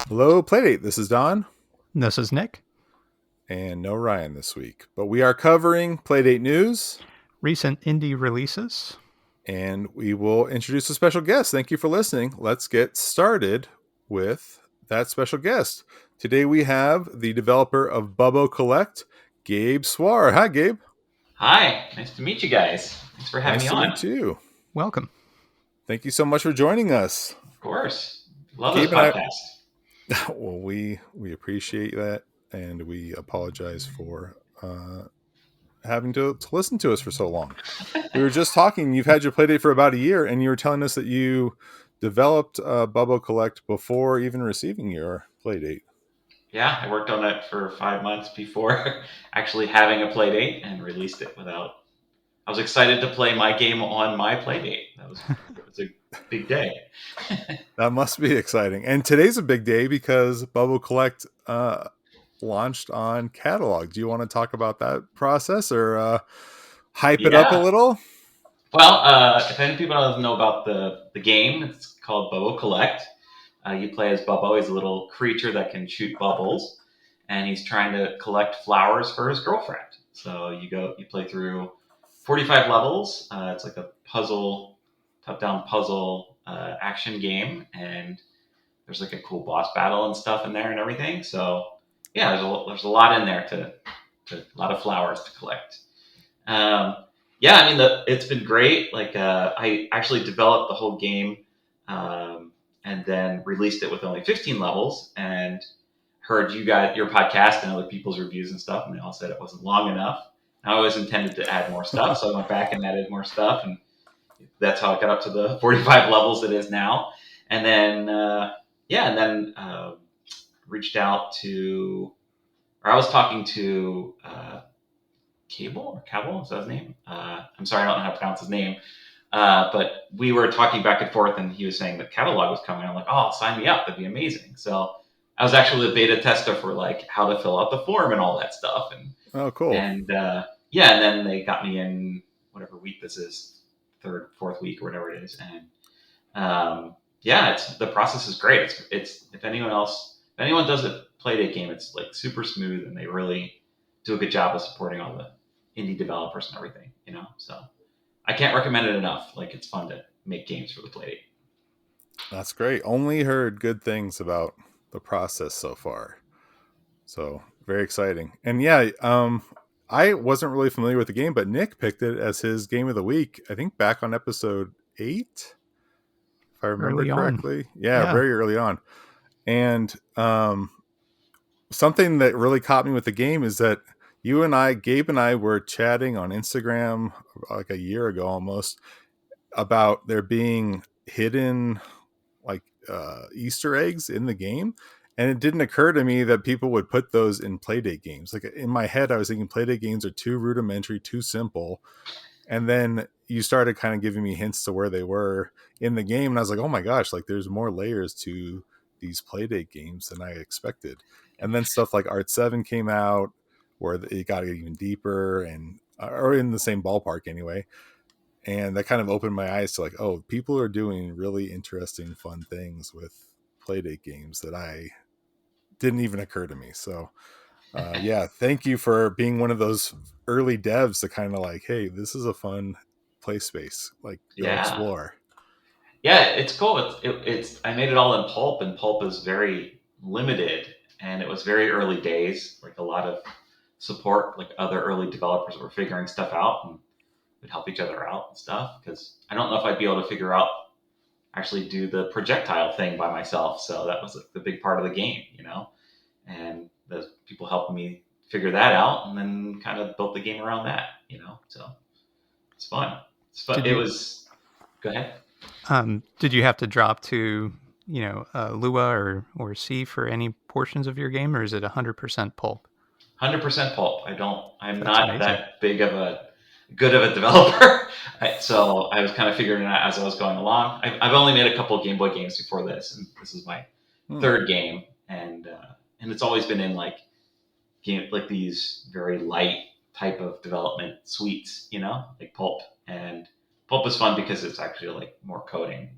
Hello, Playdate. This is Don, This is Nick. and no Ryan this week. But we are covering Playdate news, Recent indie releases. and we will introduce a special guest. Thank you for listening. Let's get started with that special guest. Today we have the developer of Bubbo Collect, Gabe Swarr. Hi, Gabe. Hi, nice to meet you guys. Thanks for having Nice me to on. meet you. Welcome. Thank you so much for joining us. Of course. Love Gabe this and podcast. Well, we appreciate that, and we apologize for having to listen to us for so long. We were just talking. You've had your Playdate for about a year, and you were telling us that you developed Bubbo Collect before even receiving your Playdate. Yeah, I worked on it for 5 months before actually having a Playdate and released it without. I was excited to play my game on my Playdate. It was a big day. That must be exciting. And today's a big day because Bubbo Collect launched on Catalog. Do you want to talk about that process or hype it up a Yeah. little? Well, if any people don't know about the game, it's called Bubble Collect. You play as Bubbo. He's a little creature that can shoot bubbles, and he's trying to collect flowers for his girlfriend. So you play through 45 levels. It's like a top-down puzzle action game, and there's like a cool boss battle and stuff in there and everything. So yeah, there's a lot in there a lot of flowers to collect. Um, yeah, I mean it's been great. Like I actually developed the whole game. And then released it with only 15 levels and heard your podcast and other people's reviews and stuff, and they all said it wasn't long enough. I always intended to add more stuff, so I went back and added more stuff, and that's how it got up to the 45 levels it is now. And then, reached out to, or I was talking to Cable, is that his name? I'm sorry, I don't know how to pronounce his name. But we were talking back and forth, and he was saying that catalog was coming. I'm like, oh, sign me up. That'd be amazing. So I was actually the beta tester for like how to fill out the form and all that stuff. Oh, cool. And then they got me in whatever week this is, third, fourth week or whatever it is. And the process is great. It's if anyone does a Playdate game, it's like super smooth, and they really do a good job of supporting all the indie developers and everything. So. I can't recommend it enough. Like, it's fun to make games for the Playdate. That's great. Only heard good things about the process so far. So very exciting. And yeah, I wasn't really familiar with the game, but Nick picked it as his game of the week. I think back on episode 8, if I remember correctly. Yeah, very early on. And something that really caught me with the game is that Gabe and I were chatting on Instagram like a year ago almost about there being hidden like Easter eggs in the game. And it didn't occur to me that people would put those in Playdate games. Like in my head, I was thinking Playdate games are too rudimentary, too simple. And then you started kind of giving me hints to where they were in the game. And I was like, oh my gosh, like there's more layers to these Playdate games than I expected. And then stuff like Art 7 came out where it got even deeper or in the same ballpark anyway. And that kind of opened my eyes to like, oh, people are doing really interesting, fun things with Playdate games that didn't even occur to me. So thank you for being one of those early devs to kind of like, hey, this is a fun play space, like go explore. Yeah, it's cool. It's I made it all in pulp, and pulp is very limited, and it was very early days, like a lot of support, like other early developers were figuring stuff out, and we'd help each other out and stuff, because I don't know if I'd be able to actually do the projectile thing by myself. So that was like the big part of the game, and the people helped me figure that out, and then kind of built the game around that, so it's fun. Go ahead. Did you have to drop to, Lua or C for any portions of your game, or is it 100% pulp? 100% pulp. I'm That's not amazing. That big of good of a developer. So I was kind of figuring it out as I was going along. I've only made a couple of Game Boy games before this, and this is my third game. And it's always been in like these very light type of development suites, like pulp. And pulp is fun because it's actually like more coding.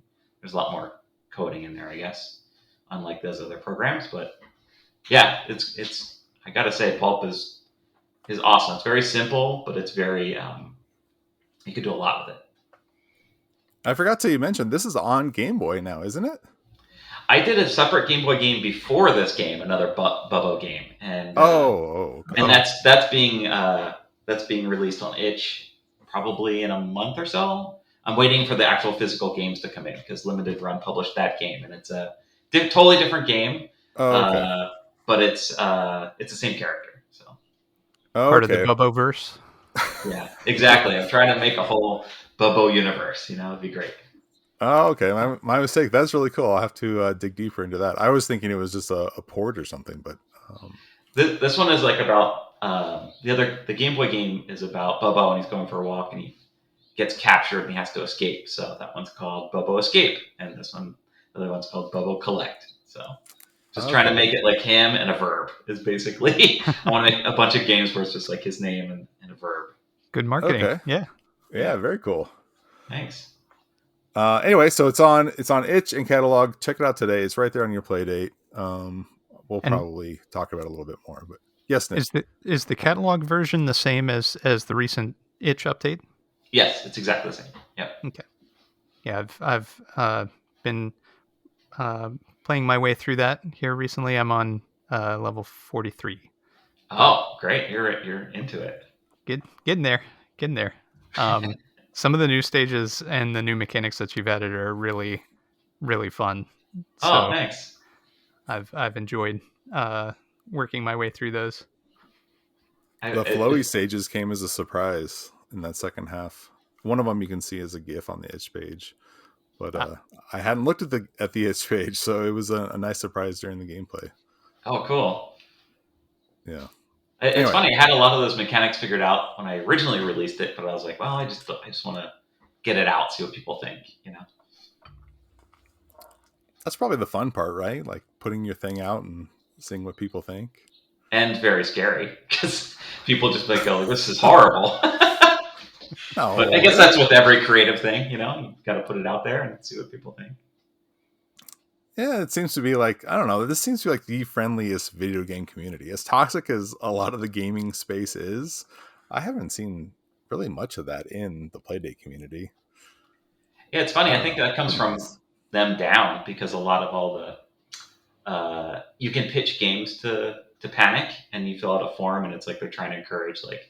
There's a lot more coding in there, I guess. unlike those other programs. But yeah, it's I gotta say, Pulp is awesome. It's very simple, but it's very you can do a lot with it. I forgot to mention this is on Game Boy now, isn't it? I did a separate Game Boy game before this game, another Bubbo game, and Okay. that's being released on itch probably in a month or so. I'm waiting for the actual physical games to come in because Limited Run published that game, and it's a totally different game, Okay. but it's the same character. So Part of the Okay. Bubbo verse. yeah, exactly. I'm trying to make a whole Bubbo universe. It'd be great. Oh, okay. My mistake. That's really cool. I'll have to dig deeper into that. I was thinking it was just a port or something, but This one is like about the Game Boy game is about Bubbo and he's going for a walk and he gets captured and he has to escape. So that one's called Bubbo Escape, and the other one's called Bubbo Collect. So just trying to make it like him and a verb is basically. I want to make a bunch of games where it's just like his name and a verb. Good marketing. Okay. Yeah. Very cool. Thanks. Anyway, so it's on itch and catalog. Check it out today. It's right there on your Playdate. We'll probably talk about it a little bit more, but yes, Nick. Is the catalog version the same as the recent itch update? Yes, it's exactly the same. Yep. Okay. Yeah, I've been playing my way through that here recently. I'm on level 43. Oh, great! You're into it. Getting there. Some of the new stages and the new mechanics that you've added are really, really fun. Oh, thanks. I've enjoyed working my way through those. The flowy stages came as a surprise in that second half. One of them you can see as a GIF on the itch page, but I hadn't looked at the itch page, so it was a nice surprise during the gameplay. Oh, cool. Yeah. It's funny. I had a lot of those mechanics figured out when I originally released it, but I was like, well, I just want to get it out, see what people think. That's probably the fun part, right? Like putting your thing out and seeing what people think. And very scary because people just like go, "This is horrible." No, but I guess that's with every creative thing. You got to put it out there and see what people think. Yeah, it seems to be like, I don't know, this seems to be like the friendliest video game community. As toxic as a lot of the gaming space is, I haven't seen really much of that in the Playdate community. Yeah, it's funny. I think that comes from them down because a lot of all the you can pitch games to Panic and you fill out a form and it's like they're trying to encourage like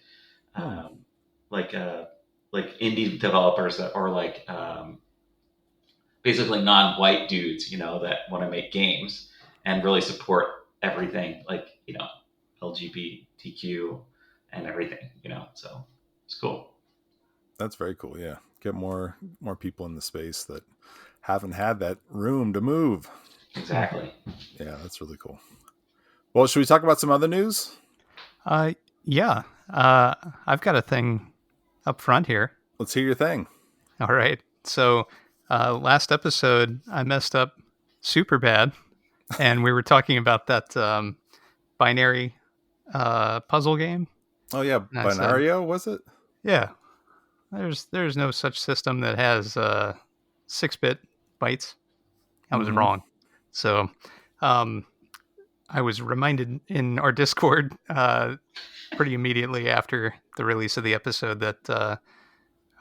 indie developers that or like basically non-white dudes, that want to make games and really support everything, like, LGBTQ and everything, so it's cool. That's very cool. Yeah. Get more people in the space that haven't had that room to move. Exactly. Yeah, that's really cool. Well, should we talk about some other news? Yeah. I've got a thing up front here. Let's hear your thing. All right. So last episode, I messed up super bad, and we were talking about that binary puzzle game. Oh yeah, Binario, was it? Yeah. There's no such system that has 6-bit bytes. I was wrong. So I was reminded in our Discord pretty immediately after the release of the episode that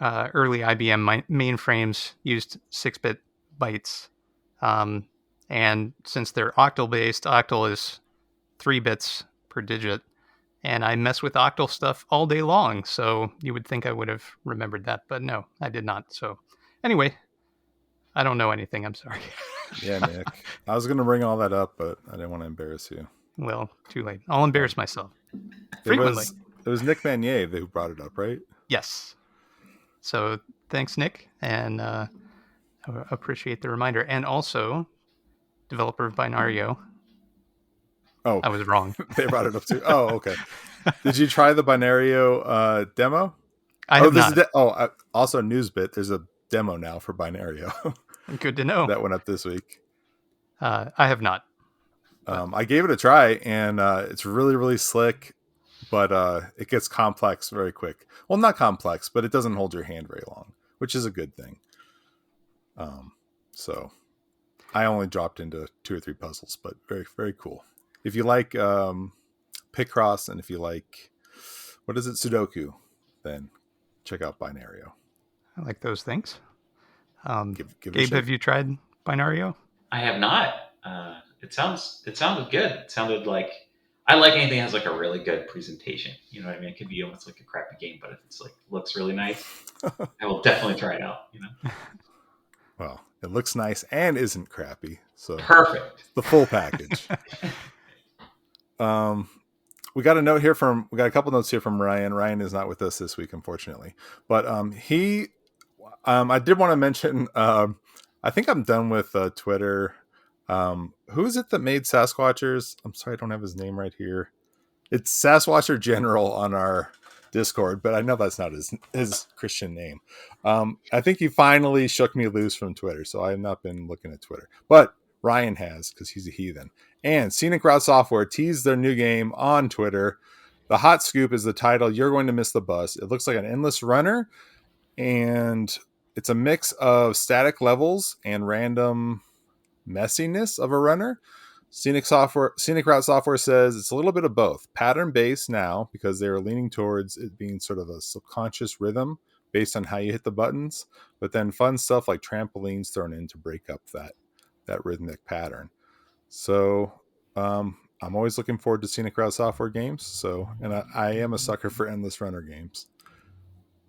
early IBM mainframes used 6-bit bytes. And since they're octal based, octal is 3 bits per digit. And I mess with octal stuff all day long. So you would think I would have remembered that, but no, I did not. So anyway, I don't know anything. I'm sorry. Yeah, Nick. I was going to bring all that up, but I didn't want to embarrass you. Well, too late. I'll embarrass myself. Frequently. It was Nick Manier who brought it up, right? Yes. So thanks, Nick, and I appreciate the reminder. And also, developer of Binario. Oh, I was wrong. They brought it up too. Oh, okay. Did you try the Binario demo? I have not. Also Newsbit. There's a demo now for Binario. Good to know. That went up this week. I have not. I gave it a try, and it's really, really slick, but it gets complex very quick. Well, not complex, but it doesn't hold your hand very long, which is a good thing. So I only dropped into 2 or 3 puzzles, but very, very cool. If you like Picross and if you like, what is it, Sudoku, then check out Binario. I like those things. Give it a Gabe, shake. have you tried Binario? I have not. It sounded good. It sounded like I like anything that has like a really good presentation. You know what I mean? It could be almost like a crappy game, but if it's like looks really nice, I will definitely try it out. You know, Well, it looks nice and isn't crappy, so perfect. the full package. We got a couple notes here from Ryan. Ryan is not with us this week, unfortunately, but I did want to mention. I think I'm done with Twitter. Who is it that made Sasquatchers? I'm sorry, I don't have his name right here. It's Sasquatcher General on our Discord, but I know that's not his Christian name. I think he finally shook me loose from Twitter, so I have not been looking at Twitter. But Ryan has, because he's a heathen. And Scenic Route Software teased their new game on Twitter. The hot scoop is the title, You're Going to Miss the Bus. It looks like an endless runner, and it's a mix of static levels and random messiness of a runner. Scenic Route Software says it's a little bit of both. Pattern based now, because they were leaning towards it being sort of a subconscious rhythm based on how you hit the buttons, but then fun stuff like trampolines thrown in to break up that rhythmic pattern. So I'm always looking forward to Scenic Route Software games. So, and I am a sucker for endless runner games.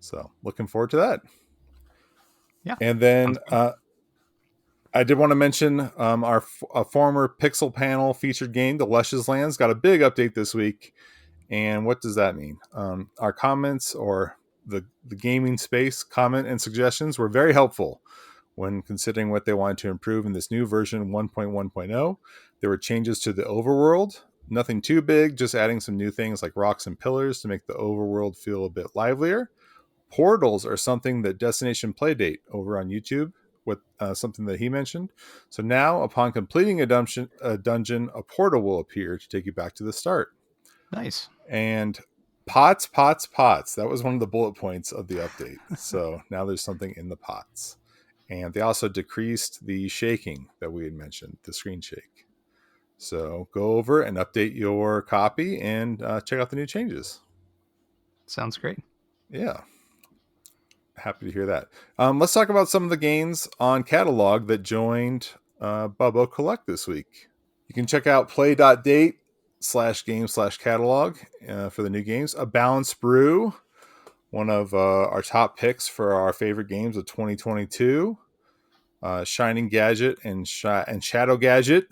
So looking forward to that. Yeah. And then I did want to mention our former Pixel Panel featured game, The Luscious Lands, got a big update this week. And what does that mean? Our comments or the gaming space comment and suggestions were very helpful when considering what they wanted to improve in this new version 1.1.0. There were changes to the overworld. Nothing too big, just adding some new things like rocks and pillars to make the overworld feel a bit livelier. Portals are something that Destination Playdate over on YouTube, with something that he mentioned. So now, upon completing a dungeon, a portal will appear to take you back to the start. Nice. And pots. That was one of the bullet points of the update. So now there's something in the pots. And they also decreased the shaking that we had mentioned, the screen shake. So go over and update your copy and check out the new changes. Sounds great. Yeah. Happy to hear that. Let's talk about some of the games on catalog that joined Bubbo Collect this week. You can check out play.date/game/catalog for the new games. A Balanced Brew, one of our top picks for our favorite games of 2022. Shining Gadget and Shadow Gadget,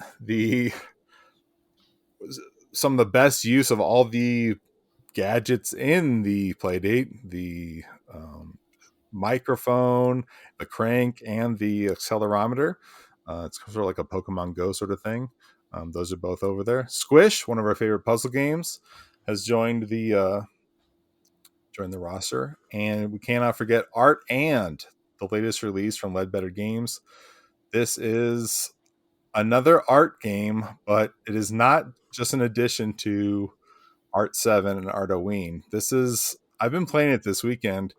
some of the best use of all the gadgets in the Playdate, the microphone, the crank, and the accelerometer. It's sort of like a Pokemon Go sort of thing. Those are both over there. Squish, one of our favorite puzzle games, has joined the roster, and we cannot forget Art and the latest release from Ledbetter Games. This is another art game, but it is not just an addition to Art 7 and Art Ween. I've been playing it this weekend,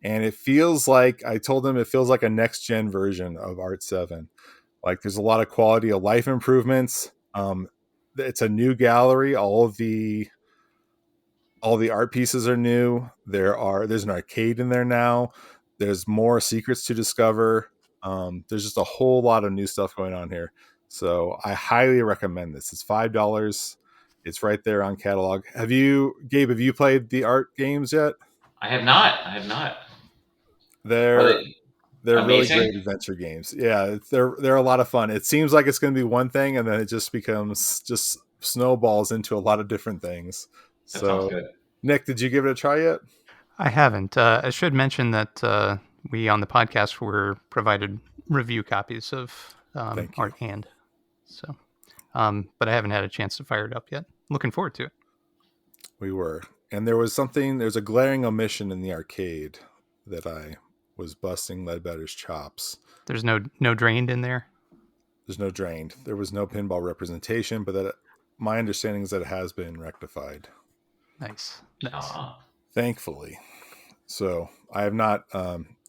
and it feels like, I told them it feels like a next gen version of Art 7. Like there's a lot of quality of life improvements. It's a new gallery. All the art pieces are new. There's an arcade in there now. There's more secrets to discover. There's just a whole lot of new stuff going on here. So I highly recommend this. It's $5. It's right there on catalog. Gabe, have you played the art games yet? I have not. They're really amazing? great adventure games. Yeah, they're a lot of fun. It seems like it's going to be one thing, and then it just becomes just snowballs into a lot of different things. That sounds So, good. Nick, did you give it a try yet? I haven't. I should mention that we on the podcast were provided review copies of Art and. So, but I haven't had a chance to fire it up yet. Looking forward to it. We were. And there's a glaring omission in the arcade that I was busting Ledbetter's chops. There's no drained in there? There's no drained. There was no pinball representation, but my understanding is that it has been rectified. Nice. Thankfully. So I have not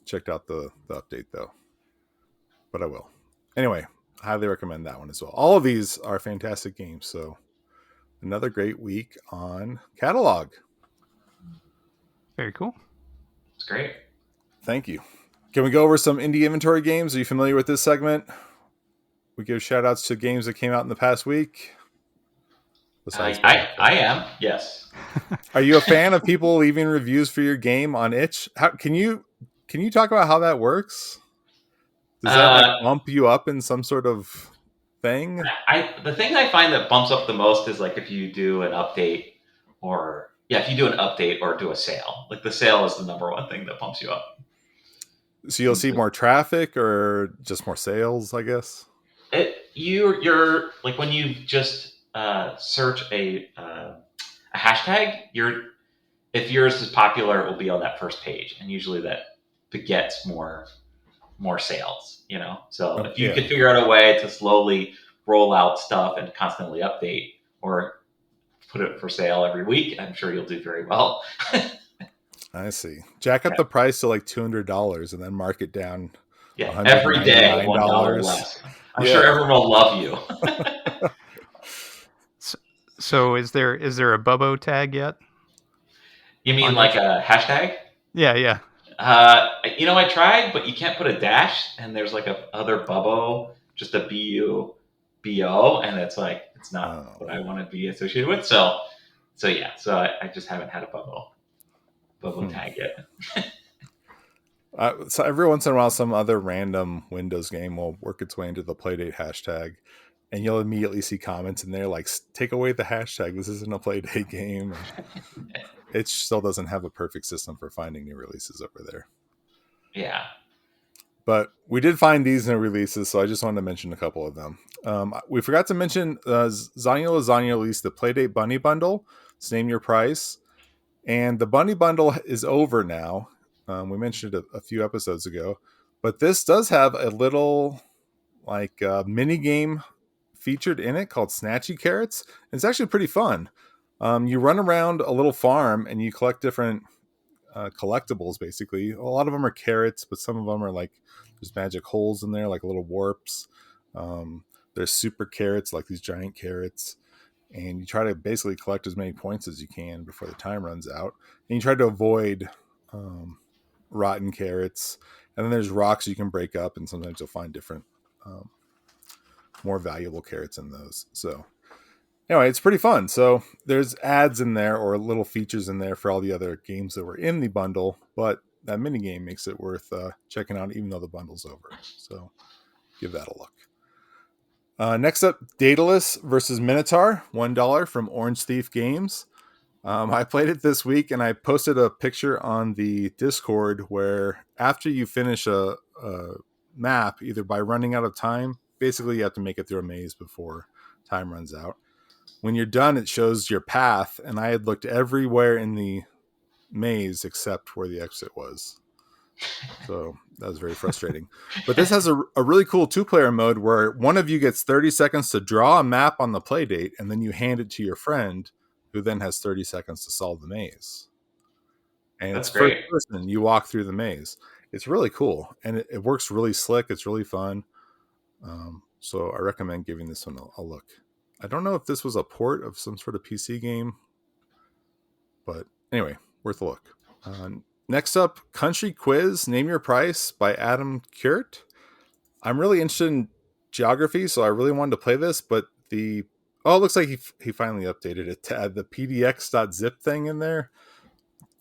checked out the update, though. But I will. Anyway, highly recommend that one as well. All of these are fantastic games. So another great week on catalog. Very cool. It's great. Thank you. Can we go over some indie inventory games? Are you familiar with this segment? We give shout outs to games that came out in the past week. Besides I am, yes. Are you a fan of people leaving reviews for your game on itch? How can you talk about how that works? Does that like bump you up in some sort of thing? The thing I find that bumps up the most is like if you do an update or if you do an update or do a sale. Like the sale is the number one thing that bumps you up. So you'll see more traffic or just more sales, I guess. You're like when you just search a hashtag, if yours is popular, it will be on that first page, and usually that begets more sales. So if you could figure out a way to slowly roll out stuff and constantly update, or put it for sale every week, I'm sure you'll do very well. I see. Jack up the price to like $200 and then mark it down. Yeah, every day $1 less. I'm sure everyone will love you. So is there a Bubbo tag yet? You mean like a hashtag? Yeah. I tried, but you can't put a dash, and there's like a other Bubbo, just a BUBO, and it's like it's not what I want to be associated with. So I just haven't had a Bubbo tag yet. So every once in a while, some other random Windows game will work its way into the Playdate hashtag, and you'll immediately see comments in there like, take away the hashtag. This isn't a Playdate game. It still doesn't have a perfect system for finding new releases over there. Yeah. But we did find these new releases, so I just wanted to mention a couple of them. We forgot to mention Zanya Lasagna released the Playdate Bunny Bundle. It's Name Your Price. And the Bunny Bundle is over now. We mentioned it a few episodes ago. But this does have a little mini game featured in it called Snatchy Carrots. It's actually pretty fun. You run around a little farm and you collect different collectibles, basically. A lot of them are carrots, but some of them are like there's magic holes in there, like little warps. There's super carrots, like these giant carrots. And you try to basically collect as many points as you can before the time runs out. And you try to avoid rotten carrots. And then there's rocks you can break up, and sometimes you'll find different more valuable carrots in those. So anyway, it's pretty fun. So there's ads in there or little features in there for all the other games that were in the bundle, but that mini game makes it worth checking out even though the bundle's over. So give that a look. Next up, Daedalus versus Minotaur, $1 from Orange Thief Games. I played it this week, and I posted a picture on the Discord where after you finish a map, either by running out of time, basically you have to make it through a maze before time runs out. When you're done, it shows your path, and I had looked everywhere in the maze except where the exit was. So that was very frustrating. But this has a really cool 2-player mode where one of you gets 30 seconds to draw a map on the Playdate, and then you hand it to your friend, who then has 30 seconds to solve the maze. And That's it's great. first person. You walk through the maze. It's really cool, and it works really slick. It's really fun. So I recommend giving this one a look. I don't know if this was a port of some sort of PC game, but anyway, worth a look. Next up, Country Quiz, Name Your Price by Adam Kurt. I'm really interested in geography, so I really wanted to play this, but it looks like he finally updated it to add the pdx.zip thing in there.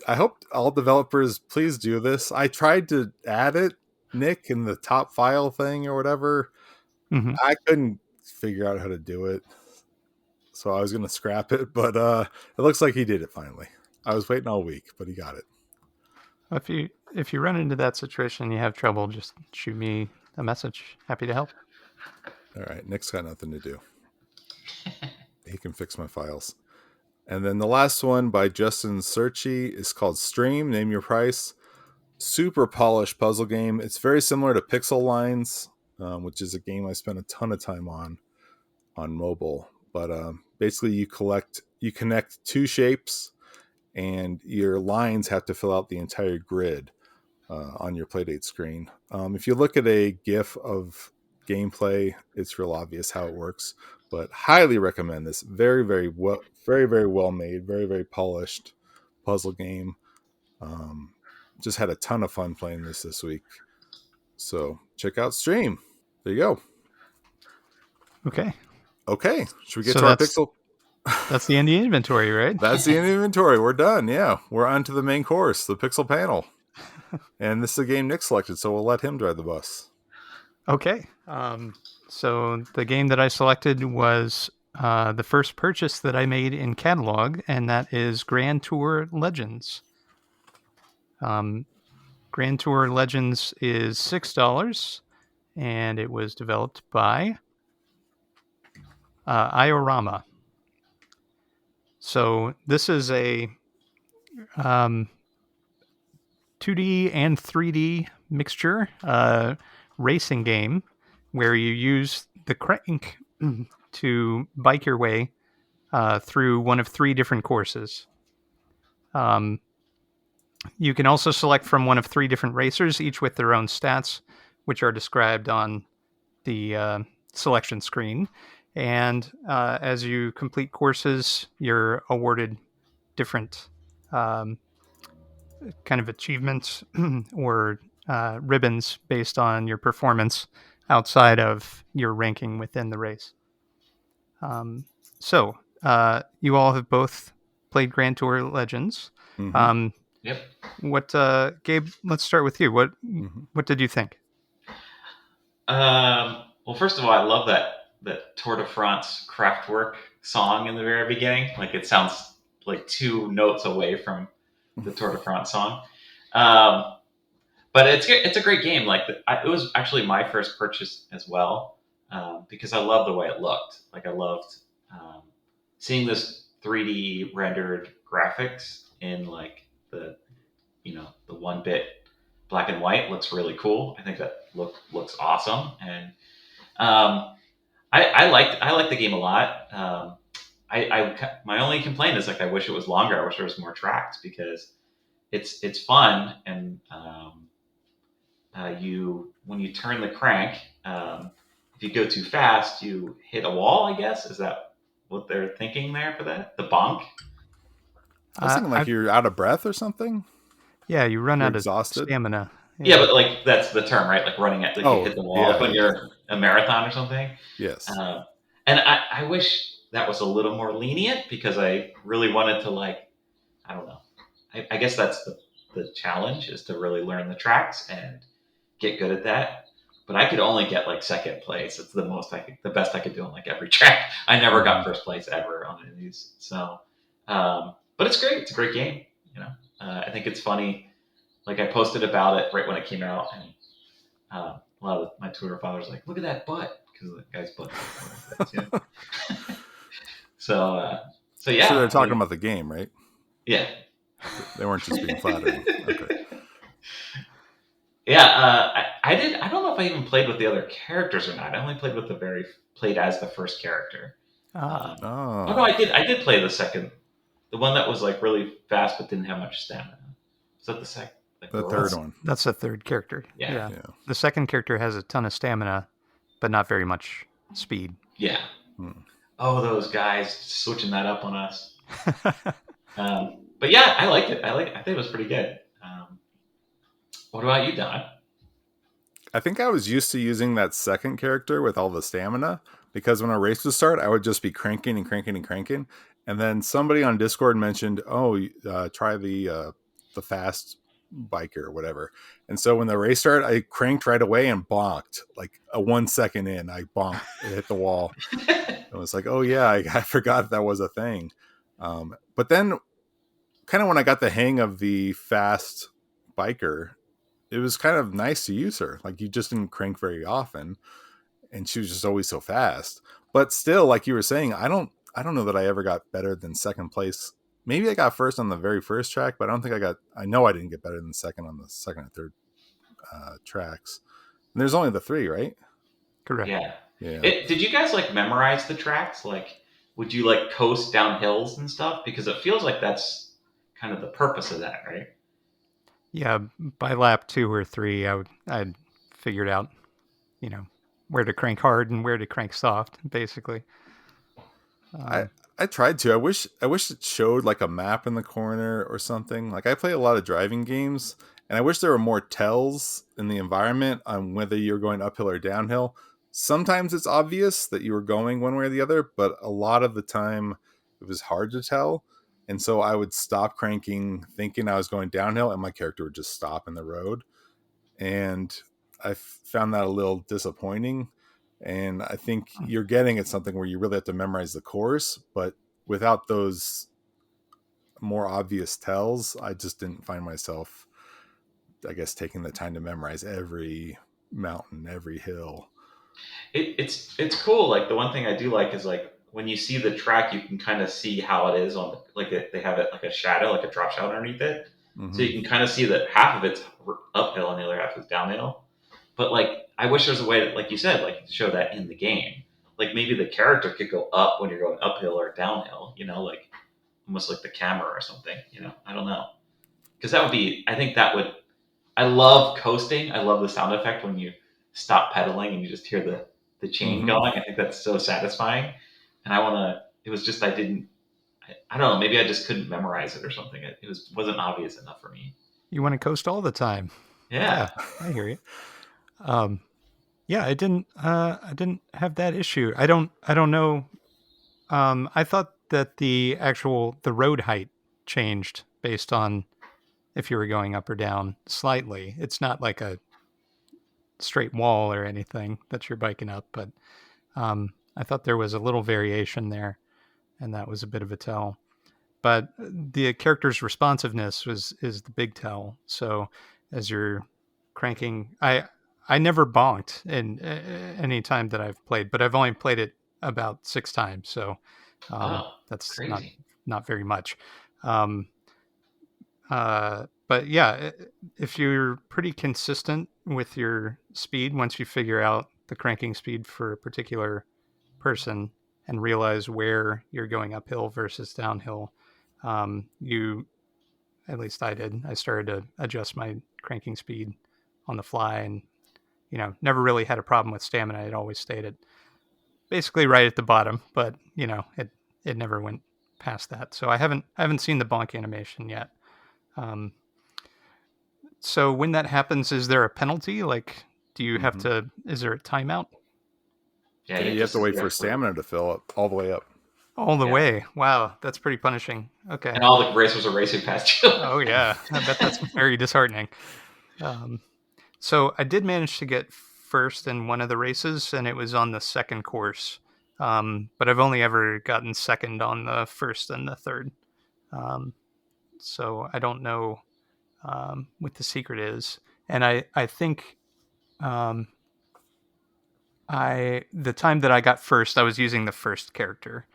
I hope all developers please do this. I tried to add it, Nick, in the top file thing or whatever. Mm-hmm. I couldn't figure out how to do it, so I was going to scrap it, but it looks like he did it finally. I was waiting all week, but he got it. If you run into that situation and you have trouble, just shoot me a message. Happy to help. All right, Nick's got nothing to do. He can fix my files. And then the last one by Justin Searchy is called Stream, Name Your Price. Super polished puzzle game. It's very similar to Pixel Lines, which is a game I spent a ton of time on mobile. But basically you connect two shapes, and your lines have to fill out the entire grid on your Playdate screen. If you look at a GIF of gameplay, it's real obvious how it works. But highly recommend this. Very, very well made, very, very polished puzzle game. Just had a ton of fun playing this week. So check out stream. There you go. Okay. Okay. Should we get So to our pixel? That's the indie inventory, right? That's the inventory. We're done. Yeah. We're on to the main course, the pixel panel. And this is a game Nick selected, so we'll let him drive the bus. Okay. So the game that I selected was the first purchase that I made in catalog, and that is Grand Tour Legends. Grand Tour Legends is $6, and it was developed by Iorama. So this is a 2D and 3D mixture racing game where you use the crank to bike your way through one of 3 different courses. You can also select from one of 3 different racers, each with their own stats, which are described on the selection screen. And as you complete courses, you're awarded different kind of achievements or ribbons based on your performance outside of your ranking within the race. So you all have both played Grand Tour Legends. Yep. What, Gabe? Let's start with you. What did you think? Well, first of all, I love that Tour de France Kraftwerk song in the very beginning. Like it sounds like 2 notes away from the Tour de France song. But it's a great game. Like it was actually my first purchase as well, because I love the way it looked. Like I loved seeing this 3D rendered graphics in like the 1-bit black and white looks really cool. I think that looks awesome, and I liked the game a lot. My only complaint is like I wish it was longer. I wish there was more tracks because it's fun, and when you turn the crank, if you go too fast, you hit a wall. I guess is that what they're thinking there for that? The bonk. I was thinking like you're out of breath or something. Yeah, you run out exhausted. of stamina. Yeah, but like that's the term, right? Like running at, like you hit the wall when you're a marathon or something. Yes. And I wish that was a little more lenient because I really wanted to I don't know. I guess that's the challenge is to really learn the tracks and get good at that. But I could only get like second place. It's the best I could do on like every track. I never got first place ever on any of these. So, but it's great. It's a great game. I think it's funny. Like I posted about it right when it came out, and a lot of my Twitter followers were like, "Look at that butt," because the guy's butt. So yeah. So they're talking about the game, right? Yeah. They weren't just being flattering. Okay. Yeah, I did. I don't know if I even played with the other characters or not. I only played as the first character. Oh no, I did play the second, the one that was like really fast but didn't have much stamina. Was that the second? The third one. That's the third character. Yeah. The second character has a ton of stamina, but not very much speed. Yeah. Oh, those guys switching that up on us. But yeah, I liked it. I think it was pretty good. What about you, Don? I think I was used to using that second character with all the stamina because when a race would start, I would just be cranking and cranking and cranking. And then somebody on Discord mentioned, try the fast biker or whatever. And so when the race started, I cranked right away and bonked. Like a 1 second in, I bonked, it hit the wall. It was like, oh yeah, I forgot that was a thing. But then kind of when I got the hang of the fast biker, it was kind of nice to use her. Like you just didn't crank very often, and she was just always so fast. But still, like you were saying, I don't know that I ever got better than second place. Maybe I got first on the very first track, but I don't think I know I didn't get better than second on the second and third tracks. And there's only the 3, right? Correct. Yeah. Yeah. Did you guys like memorize the tracks? Like, would you like coast down hills and stuff? Because it feels like that's kind of the purpose of that, right? Yeah, by lap 2 or 3, I'd figured out, where to crank hard and where to crank soft, basically. I I tried to. I wish it showed like a map in the corner or something. Like I play a lot of driving games, and I wish there were more tells in the environment on whether you're going uphill or downhill. Sometimes it's obvious that you were going one way or the other, but a lot of the time it was hard to tell. And so I would stop cranking thinking I was going downhill and my character would just stop in the road. And I found that a little disappointing. And I think you're getting at something where you really have to memorize the course, but without those more obvious tells, I just didn't find myself, I guess, taking the time to memorize every mountain, every hill. It's cool. Like the one thing I do like is like when you see the track, you can kind of see how it is on like they have it like a shadow, like a drop shadow underneath it, so you Mm-hmm. can kind of see that half of it's uphill and the other half is downhill. But like I wish there was a way to, like you said, like to show that in the game. Like maybe the character could go up when you're going uphill or downhill. You know, like almost like the camera or something. You know, I don't know, because that would be. I think that would. I love coasting. I love the sound effect when you stop pedaling and you just hear the chain Mm-hmm. going. I think that's so satisfying. And I want to. It was just I didn't. I don't know. Maybe I just couldn't memorize it or something. It wasn't obvious enough for me. You want to coast all the time. Yeah. Yeah, I hear you. Yeah, I didn't have that issue. I don't know. I thought that the road height changed based on if you were going up or down slightly. It's not like a straight wall or anything that you're biking up, but I thought there was a little variation there, and that was a bit of a tell. But the character's responsiveness is the big tell. So as you're cranking, I never bonked in any time that I've played, but I've only played it about 6 times, so Oh, that's crazy. not very much. Um, but yeah, if you're pretty consistent with your speed, once you figure out the cranking speed for a particular person and realize where you're going uphill versus downhill, you, at least I did, I started to adjust my cranking speed on the fly, and never really had a problem with stamina. It always stayed at basically right at the bottom, but it never went past that. So I haven't seen the bonk animation yet. Um, so when that happens, is there a penalty? Like, do you have Mm-hmm. to? Is there a timeout? Yeah, Yeah, you have you to have to wait sit for there for. stamina to fill up all the way up. All the Yeah, way. Wow, that's pretty punishing. and Okay. all the racers are racing past you. Oh yeah, I bet that's very disheartening. Um, so I did manage to get first in one of the races, and it was on the second course. But I've only ever gotten second on the first and the third. Um, so I don't know what the secret is. And I think um, the time that I got first, I was using the first character.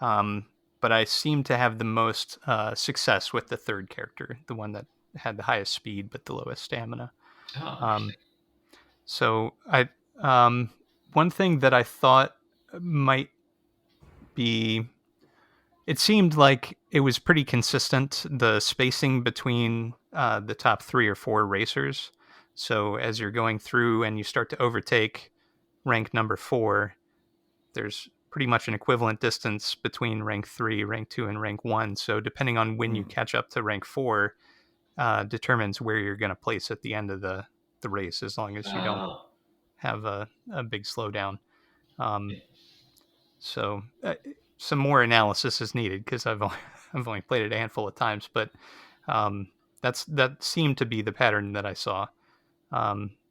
Um, but I seemed to have the most success with the third character, the one that had the highest speed but the lowest stamina. Oh, Um, interesting. so I one thing that I thought might be, it seemed like it was pretty consistent, the spacing between the top 3 or 4 racers. So as you're going through and you start to overtake rank number 4, there's pretty much an equivalent distance between rank 3, rank 2, and rank 1. So depending on when you Mm. catch up to rank 4, determines where you're going to place at the end of the race, as long as you don't Oh, have a big slowdown. Um, so some more analysis is needed because I've only played it a handful of times, but um, that seemed to be the pattern that I saw.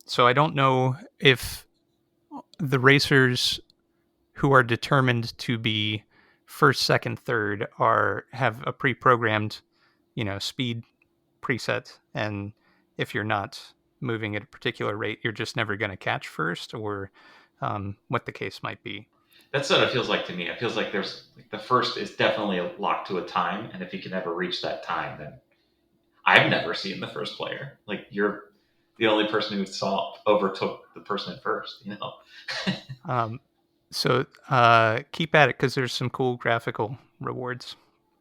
So I don't know if the racers who are determined to be first, second, third have a pre-programmed, speed preset, and if you're not moving at a particular rate, you're just never going to catch first, or what the case might be. that's what it feels like to me. It feels like there's like the first is definitely locked to a time, and if you can never reach that time, then I've never seen the first player. Like you're the only person who saw overtook the person at first. You know. Um, so keep at it because there's some cool graphical rewards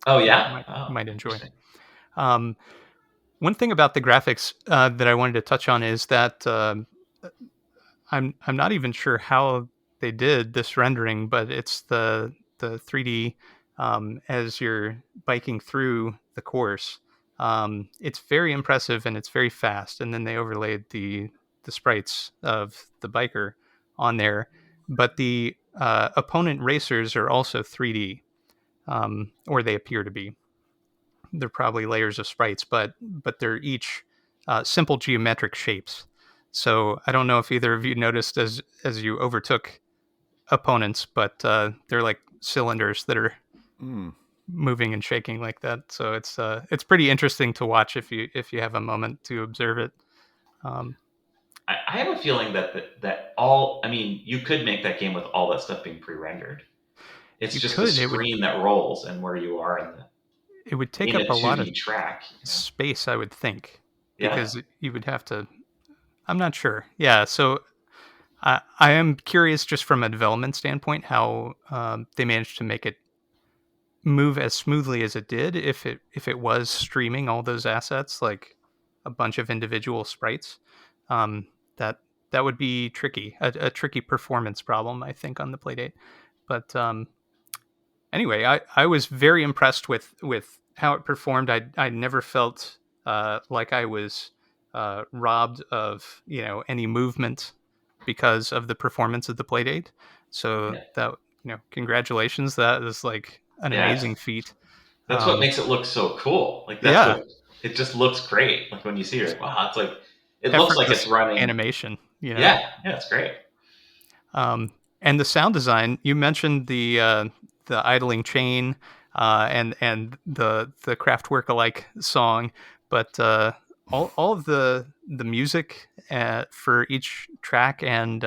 Oh that yeah. you Oh, might enjoy. interesting. Um, one thing about the graphics that I wanted to touch on is that I'm not even sure how they did this rendering, but it's the 3D as you're biking through the course. It's very impressive and it's very fast. And then they overlaid the sprites of the biker on there, but the opponent racers are also 3D, or they appear to be. They're probably layers of sprites, but they're each simple geometric shapes. So I don't know if either of you noticed as you overtook opponents, but they're like cylinders that are Mm. moving and shaking like that. So it's pretty interesting to watch if you have a moment to observe it. Um, I have a feeling that all. I mean, you could make that game with all that stuff being pre-rendered. It's you just the could screen that rolls and where you are it would take in up a a lot of 2D track. space, I would think, Yeah, because you would have to. I'm not sure. Yeah, so I am curious, just from a development standpoint, how they managed to make it move as smoothly as it did. If it was streaming all those assets, like a bunch of individual sprites, um, that that would be tricky, a tricky performance problem, I think, on the Playdate. But anyway, I was very impressed with how it performed. I never felt like I was robbed of any movement because of the performance of the Playdate. So yeah, that congratulations, that is like an yeah. amazing feat. That's what Um, makes it look so cool. Like that's yeah, what it just looks great. Like when you see it, like, wow, it's like it looks like it's effortless running. animation. Yeah, yeah, it's great. And the sound design, you mentioned the idling chain and the Kraftwerk alike song, but all of the music for each track and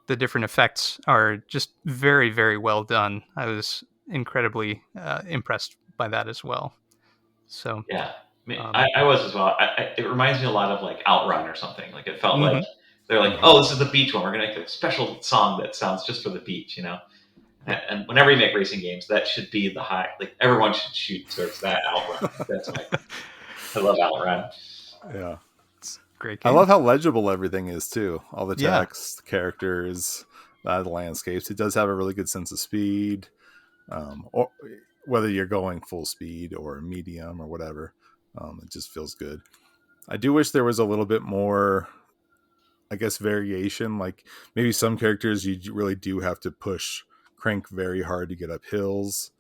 the different effects are just very, very well done. I was incredibly impressed by that as well. So, Yeah, I mean, um, I was as well. It reminds me a lot of like Outrun or something. Like it felt like mhm, they're like, Hmm. oh, this is the beach one. We're gonna make a special song that sounds just for the beach, you know. yep, And whenever you make racing games, that should be the high. Like everyone should shoot towards that Outrun. Like, that's my. I love Outrun. Yeah. it's a great I game. love how legible everything is too. All the Yeah, text, the characters, the landscapes. It does have a really good sense of speed, or whether you're going full speed or medium or whatever. It just feels good. I do wish there was a little bit more, I guess, variation. Like maybe some characters you really do have to crank very hard to get up hills,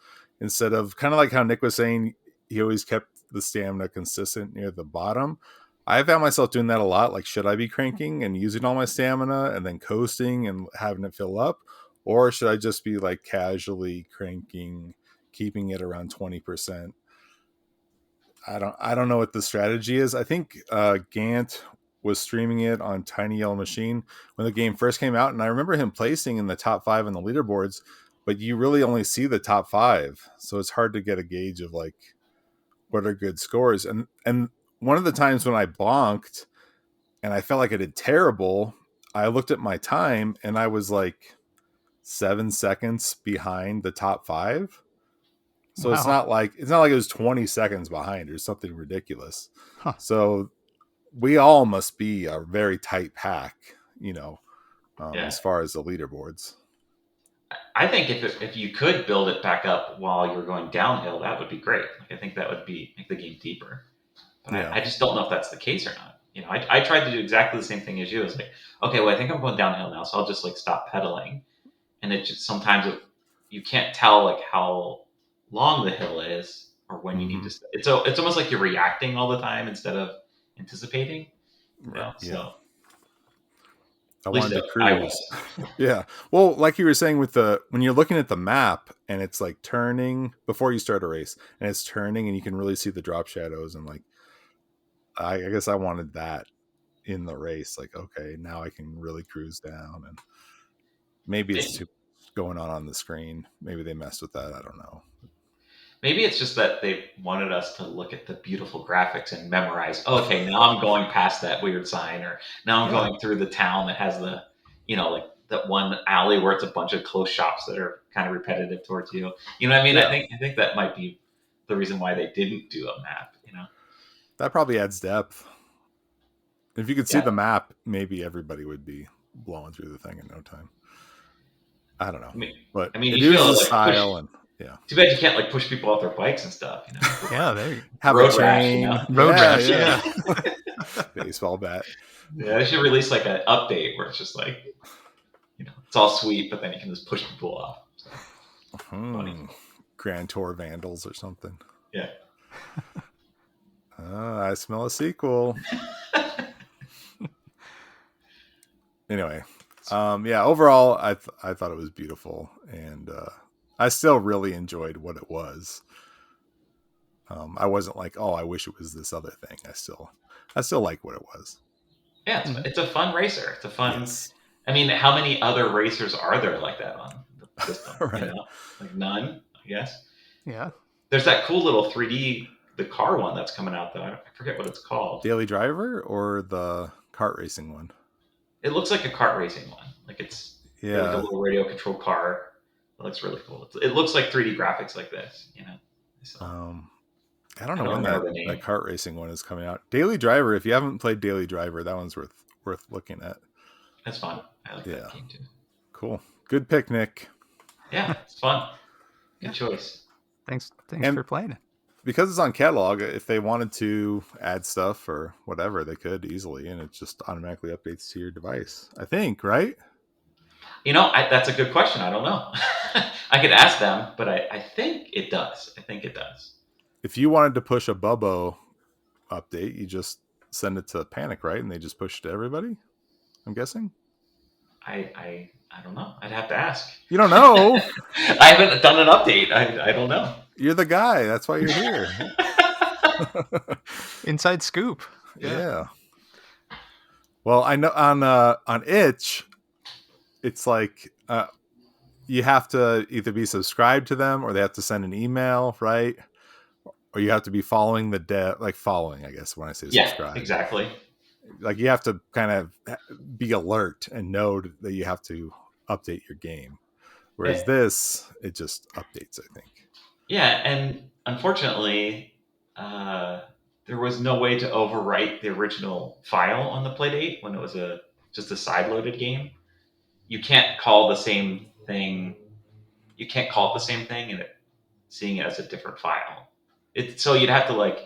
instead of kind of like how Nick was saying, he always kept the stamina consistent near the bottom. I found myself doing that a lot. Like, should I be cranking and using all my stamina and then coasting and having it fill up? Or should I just be like casually cranking, keeping it around 20%? I don't know what the strategy is. I think Gant was streaming it on Tiny Yellow Machine when the game first came out, and I remember him placing in the top 5 in the leaderboards, but you really only see the top 5, so it's hard to get a gauge of like what are good scores. And one of the times when I bonked and I felt like I did terrible, I looked at my time and I was like 7 seconds behind the top 5. So it's wow, not like it was 20 seconds behind or something ridiculous. huh? So we all must be a very tight pack, Yeah, as far as the leaderboards. I think if you could build it back up while you were going downhill, that would be great. Like I think that would be make the game deeper. But Yeah. I just don't know if that's the case or not. You know, I tried to do exactly the same thing as you. It's like, okay, well, I think I'm going downhill now, so I'll just like stop pedaling. And it just sometimes you can't tell like how long the hill is or when you need Mm-hmm. to. It's almost like you're reacting all the time instead of anticipating. You Right. know, Yeah. so I at least wanted to I cruise. was. Yeah. Well, like you were saying with when you're looking at the map and it's like turning before you start a race and it's turning and you can really see the drop shadows and like I guess I wanted that in the race. Like, okay, now I can really cruise down, and maybe it's too much going on the screen. Maybe they messed with that. I don't know. Maybe it's just that they wanted us to look at the beautiful graphics and memorize, oh, okay, now I'm going past that weird sign, or now I'm Yeah. going through the town that has like that one alley where it's a bunch of close shops that are kind of repetitive towards you. You know what I mean? Yeah. I think that might be the reason why they didn't do a map, you know? That probably adds depth. If you could see the map, maybe everybody would be blowing through the thing in no time. I don't know, but I mean, it you is feel a like style, push. and yeah, Too bad you can't like push people off their bikes and stuff. You know, Yeah, there. have road a rash. You chain, know, Road rash. yeah. Baseball bat. Yeah, they should release like an update where it's just like, it's all sweet, but then you can just push people off. So, funny. Grand Tour Vandals or something. Yeah. I smell a sequel. Anyway, yeah. Overall, I thought it was beautiful, and I still really enjoyed what it was. I wasn't like, oh, I wish it was this other thing. I still like what it was. Yeah, it's a fun racer. It's a fun. Yes. I mean, how many other racers are there like that on the system? Right. Like none, I guess. Yeah. There's that cool little 3D the car one that's coming out though. I forget what it's called. Daily Driver or the kart racing one? It looks like a kart racing one. Like it's like a little radio controlled car. It looks really cool. It looks like 3D graphics like this. So, I don't know when that kart racing one is coming out. Daily Driver. If you haven't played Daily Driver, that one's worth looking at. That's fun. I like that game too. Cool. Good picnic. Yeah, it's fun. Good choice. Thanks for playing it. Because it's on catalog, if they wanted to add stuff or whatever, they could easily, and it just automatically updates to your device. I think, right? That's a good question. I don't know. I could ask them, but I think it does. If you wanted to push a Bubbo update, you just send it to Panic, right? And they just push it to everybody? I'm guessing? I don't know. I'd have to ask. You don't know? I haven't done an update. I don't know. You're the guy. That's why you're here. Inside scoop. Yeah. Well, I know on Itch, it's like you have to either be subscribed to them or they have to send an email, right? Or you have to be following following, I guess, when I say subscribe. Yeah, exactly. Like you have to kind of be alert and know that you have to update your game. Whereas this, it just updates, I think. Yeah, and unfortunately, there was no way to overwrite the original file on the Playdate when it was just a side-loaded game. You can't call the same thing. You can't call it the same thing and seeing it as a different file. So you'd have to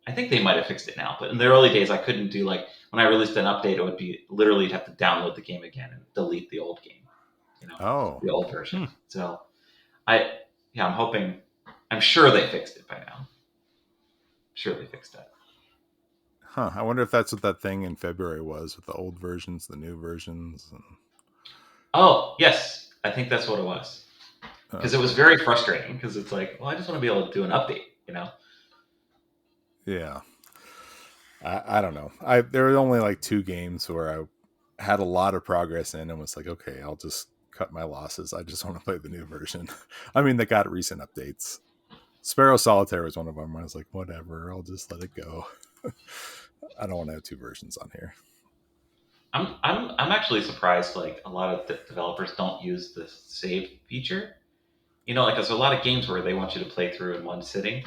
I think they might have fixed it now, but in the early days, I couldn't do when I released an update, it would be literally you'd have to download the game again and delete the old game, the old version. So I'm sure they fixed it by now. I'm sure they fixed that. Huh. I wonder if that's what that thing in February was with the old versions, the new versions. Oh, yes. I think that's what it was. Because it was very frustrating because it's like, well, I just want to be able to do an update, Yeah. I don't know. There were only 2 games where I had a lot of progress in and was like, okay, I'll just cut my losses. I just want to play the new version. I mean, they got recent updates. Sparrow Solitaire was one of them. I was like, whatever, I'll just let it go. I don't want to have 2 versions on here. I'm actually surprised. A lot of developers don't use the save feature. There's a lot of games where they want you to play through in one sitting,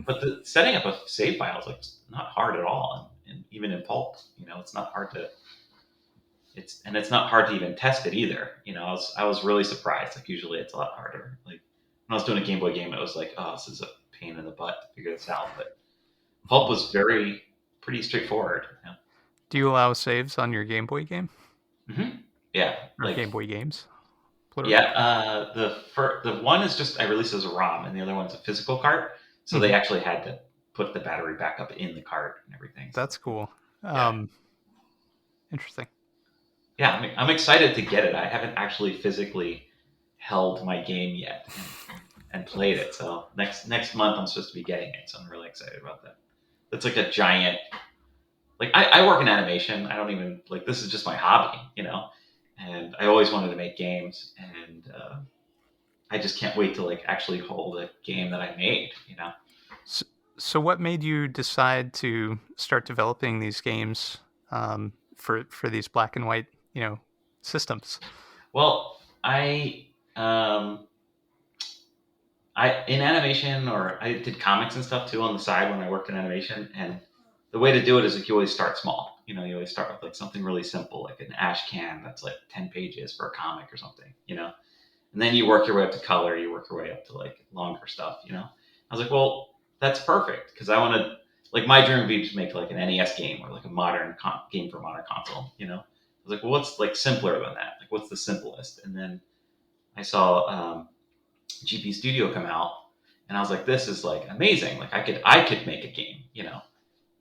but the setting up a save file is not hard at all, and even in Pulp, it's not hard to. It's not hard to even test it either. I was really surprised. Usually it's a lot harder. When I was doing a Game Boy game, it was like, oh, this is a pain in the butt to figure this out. But Pulp was pretty straightforward. Do you allow saves on your Game Boy game? Mm-hmm. Yeah, or Game Boy games. Plural. Yeah, the one is just I released as a ROM, and the other one's a physical cart. So they actually had to put the battery back up in the cart and everything. That's cool. Interesting. Yeah, I'm excited to get it. I haven't actually physically held my game yet and played it. So next month I'm supposed to be getting it. So I'm really excited about that. It's like a giant. I work in animation. I don't even this is just my hobby, And I always wanted to make games, and I just can't wait to actually hold a game that I made, So what made you decide to start developing these games for these black and white, systems? Well, I in animation, or I did comics and stuff too on the side when I worked in animation, and the way to do it is like you always start small. You always start with like something really simple, like an ash can that's like 10 pages for a comic or something, and then you work your way up to color, you work your way up to like longer stuff. I was like, well, that's perfect because I want to, like, my dream would be to make like an NES game or like a modern game for modern console. I was like, well, what's like simpler than that? Like, what's the simplest? And then I saw GP Studio come out, and I was like, this is like amazing. Like, I could make a game.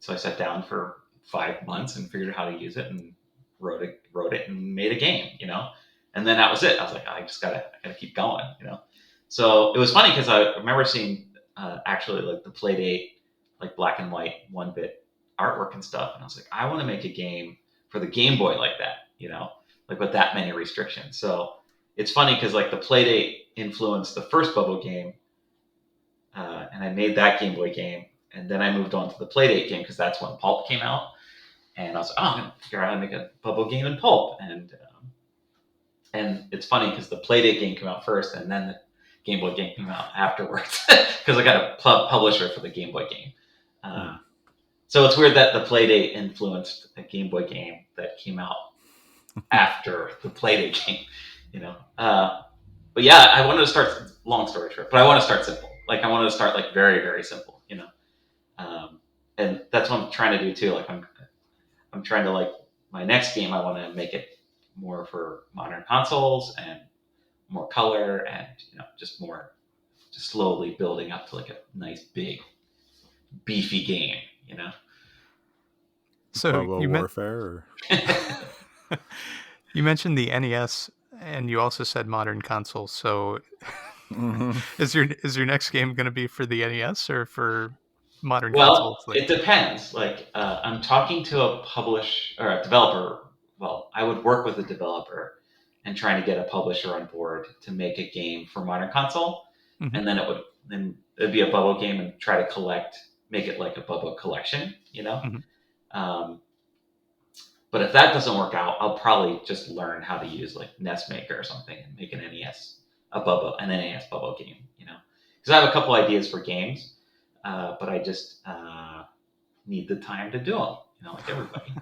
So I sat down for 5 months and figured out how to use it and wrote it and made a game. And then that was it. I was like, I gotta keep going. So it was funny because I remember seeing actually like the Playdate, like black and white 1-bit artwork and stuff, and I was like, I want to make a game for the Game Boy like that. Like with that many restrictions. So it's funny because like the Playdate influenced the first Bubble game, and I made that Game Boy game, and then I moved on to the Playdate game because that's when Pulp came out, and I was like, oh, I'm gonna figure out how to make a Bubble game in Pulp, and it's funny because the Playdate game came out first, and then the Game Boy game came out afterwards because I got a publisher for the Game Boy game. So it's weird that the Playdate influenced a Game Boy game that came out after the Playdate game. But yeah, I wanted to start. Long story short, but I want to start simple. Like I wanted to start like very, very simple. And that's what I'm trying to do too. Like I'm trying to, like, my next game, I want to make it more for modern consoles and more color and just slowly building up to like a nice big beefy game. So Bubble Warfare. Or... you mentioned the NES, and you also said modern consoles. So is your next game going to be for the NES or for modern consoles? Well, it depends. Like I'm talking to a developer. Well, I would work with a developer and trying to get a publisher on board to make a game for modern console, and then it'd be a Bubble game and try to make it like a Bubble collection. But if that doesn't work out, I'll probably just learn how to use like NES Maker or something and make an NES Bubble game. Because I have a couple ideas for games, but I just need the time to do them. Like everybody.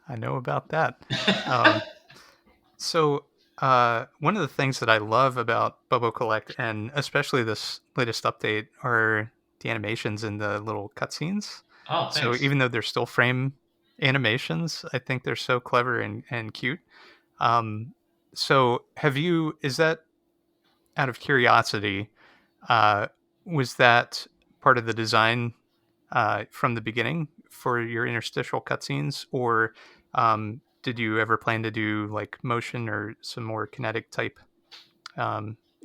I know about that. So one of the things that I love about Bubble Collect, and especially this latest update, are the animations and the little cutscenes. Oh, thanks. So even though they're still frame animations, I think they're so clever and cute. So is that, out of curiosity, was that part of the design from the beginning for your interstitial cutscenes, or did you ever plan to do like motion or some more kinetic type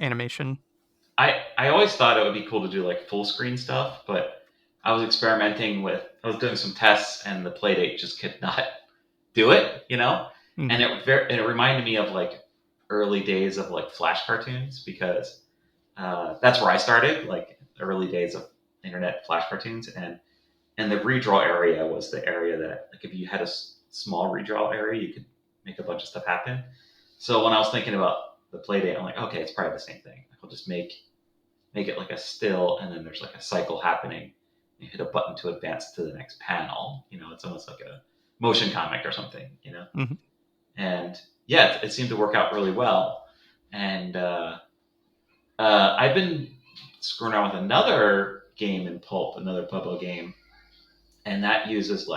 animation? I always thought it would be cool to do like full screen stuff, but I was doing some tests, and the Playdate just could not do it, and it reminded me of like early days of like Flash cartoons, because that's where I started, like early days of internet Flash cartoons, and the redraw area was the area that, like, if you had a small redraw area, you could make a bunch of stuff happen. So when I was thinking about the Playdate, I'm like, okay, it's probably the same thing. I'll just make it like a still, and then there's like a cycle happening. You hit a button to advance to the next panel. It's almost like a motion comic or something. And yeah, it seemed to work out really well. And I've been screwing around with another game in Pulp, another Pueblo game, and that uses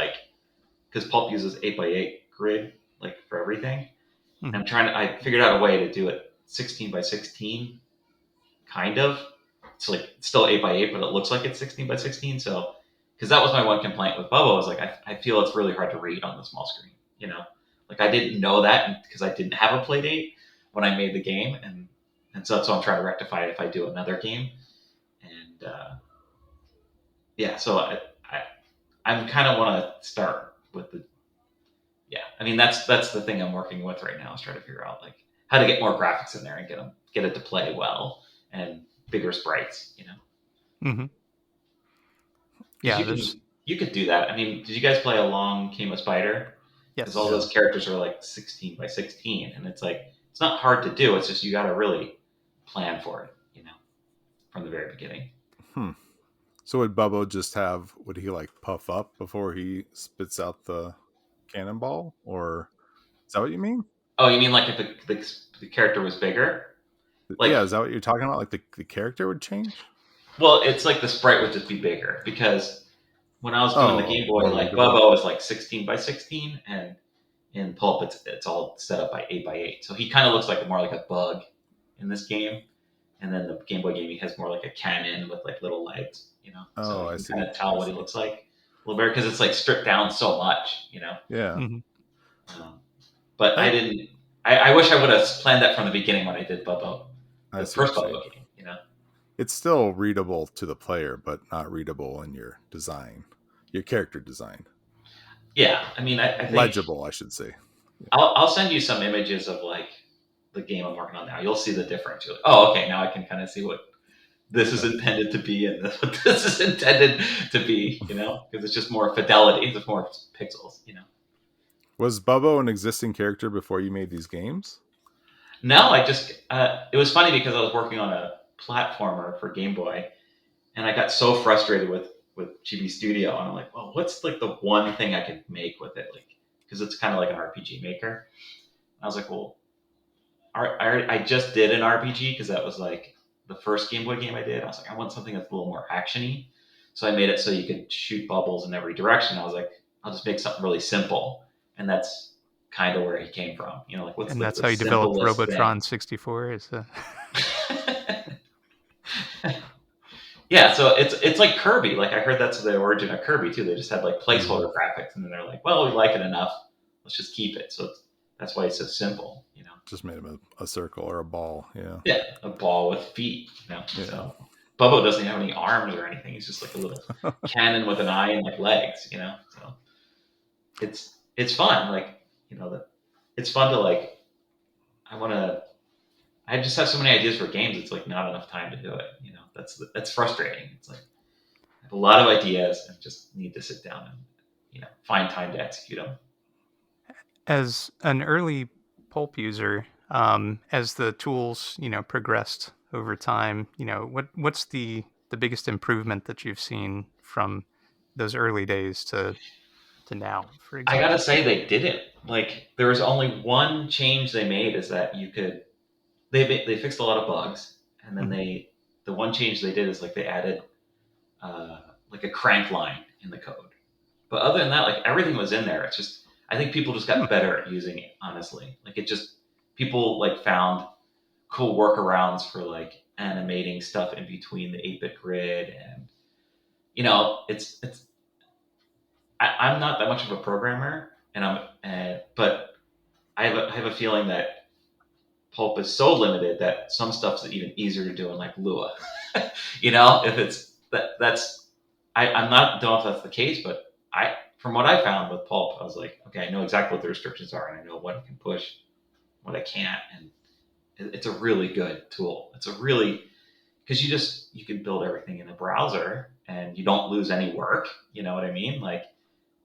because Pulp uses 8x8 grid like for everything. I figured out a way to do it 16 by 16, kind of. It's like still 8x8, but it looks like it's 16 by 16. So, because that was my one complaint with Bubba, was like I feel it's really hard to read on the small screen. Like I didn't know that because I didn't have a Playdate when I made the game, and so that's what I'm trying to rectify if I do another game. And yeah, so I kind of want to start with that's the thing I'm working with right now, is trying to figure out like how to get more graphics in there and get it to play well and bigger sprites. Yeah, you could do that. I mean, did you guys play Along Came a Spider? Yes. Because all those characters are like 16 by 16, and it's like it's not hard to do. It's just you got to really plan for it, from the very beginning. So would Bubbo just have? Would he like puff up before he spits out the cannonball, or is that what you mean? Oh, you mean like if the character was bigger? Like, Yeah, is that what you're talking about? Like the character would change? well, it's like the sprite would just be bigger because when I was doing the Oh, Game Boy, more like readable. Bubbo is like 16 by 16, and in Pulp it's all set up by 8 by 8. So he kind of looks like more like a bug in this game, and then the Game Boy game he has more like a cannon with like little legs, you know. So Oh, you I can see. kind of tell I what he see. looks like a little better because it's like stripped down so much, you know. Yeah, Mhm. Um, but I I didn't. I wish I would have planned that from the beginning when I did Bubbo, I the see what first you're saying. Bubbo game, you know. It's still readable to the player, but not readable in your design, your character design. Yeah, I mean, I think Legible, I should say. I'll send you some images of like the game I'm working on now. You'll see the difference. You're like, oh, okay, now I can kind of see what this is Okay. intended to be and what this is intended to be. You know, because it's just more fidelity. It's more pixels. You know. Was Bubbo an existing character before you made these games? No, I just it was funny because I was working on a platformer for Game Boy, and I got so frustrated with GB Studio, and I'm like, well, what's like the one thing I could make with it, like because it's kind of like an RPG maker. I was like, well, I just did an RPG because that was like the first Game Boy game I did. I was like, I want something that's a little more actiony, so I made it so you could shoot bubbles in every direction. I was like, I'll just make something really simple, and that's kind of where he came from. You know, like what's And like that's the how you developed simplest thing? Robotron 64. Is Yeah, so it's like Kirby. Like I heard that's the origin of Kirby too. They just had like Hmm. placeholder graphics, and then they're like, well, we like it enough. Let's just keep it. So that's why it's so simple. You know. Just made him a circle or a ball. Yeah. Yeah, a ball with feet. You know. Yeah. So Bubba doesn't have any arms or anything. He's just like a little cannon with an eye and like legs. You know. So it's fun. Like you know that it's fun to like. I want to. I just have so many ideas for games. It's like not enough time to do it. You know. That's frustrating. It's like I have a lot of ideas and just need to sit down and find time to execute them. as an early pulp user, as the tools progressed over time, what's the biggest improvement that you've seen from those early days to now, for I gotta example? say they didn't. Like there was only one change they made is that you could they fixed a lot of bugs and then Mhm. the one change they did is like they added like a crank line in the code. But other than that, like everything was in there. It's just I think people just Hmm. got better at using it. Honestly, like it just people like found cool workarounds for like animating stuff in between the 8-bit grid and it's I'm not that much of a programmer and but I have a feeling that pulp is so limited that some stuff's even easier to do in like Lua. If it's that's I'm not don't know if that's the case, but I from what I found with pulp, I was like, okay, I know exactly what the restrictions are and I know what I can push, what I can't, and it's a really good tool. It's a really because you can build everything in a browser and you don't lose any work. You know what I mean? Like